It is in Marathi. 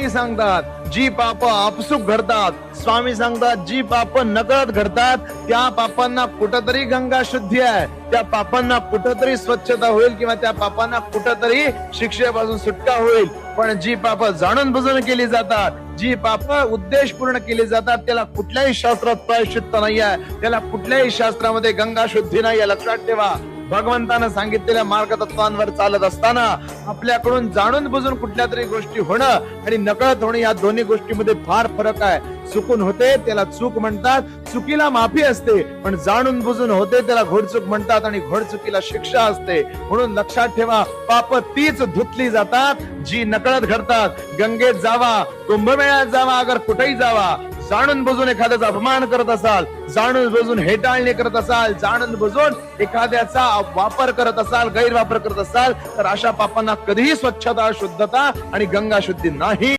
स्वामी सांगतात जी पाप आपसूक घडतात, स्वामी सांगतात जी पाप नकळत घडतात, त्या पापांना कुठंतरी गंगा शुद्धी आहे, त्या पापांना कुठंतरी स्वच्छता होईल किंवा त्या पापांना कुठंतरी शिक्षेपासून सुटका होईल. पण जी पाप जाणून बुजून केली जातात, जी पाप उद्देशपूर्ण केली जातात, त्याला कुठल्याही शास्त्रात प्रायश्चित्त नाही आहे, त्याला कुठल्याही शास्त्रामध्ये गंगा शुद्धी नाही आहे. लक्षात ठेवा, भगवंतानं सांगितलेल्या मार्गतत्वांवर चालत असताना आपल्याकडून जाणून बुजून कुठल्या तरी गोष्टी होणं आणि नकळत होणं या दोन्ही गोष्टीमध्ये फार फरक आहे. चुकून होते त्याला चूक म्हणतात, चुकीला माफी असते, पण जाणून बुजून होते त्याला घोडचूक म्हणतात आणि घोडचुकीला शिक्षा असते. म्हणून लक्षात ठेवा, पाप तीच धुतली जातात जी नकळत घडतात. गंगेत जावा, कुंभमेळ्यात जावा, अगर कुठेही जावा, जाणून बुजून एखाद्याचा अपमान करत असाल, जाणून बुजून हेटाळणी करत असाल, जाणून बुजून एखाद्याचा वापर करत असाल, गैरवापर करत असाल, तर अशा पापांना कधीही स्वच्छता, शुद्धता आणि गंगा शुद्धी नाही.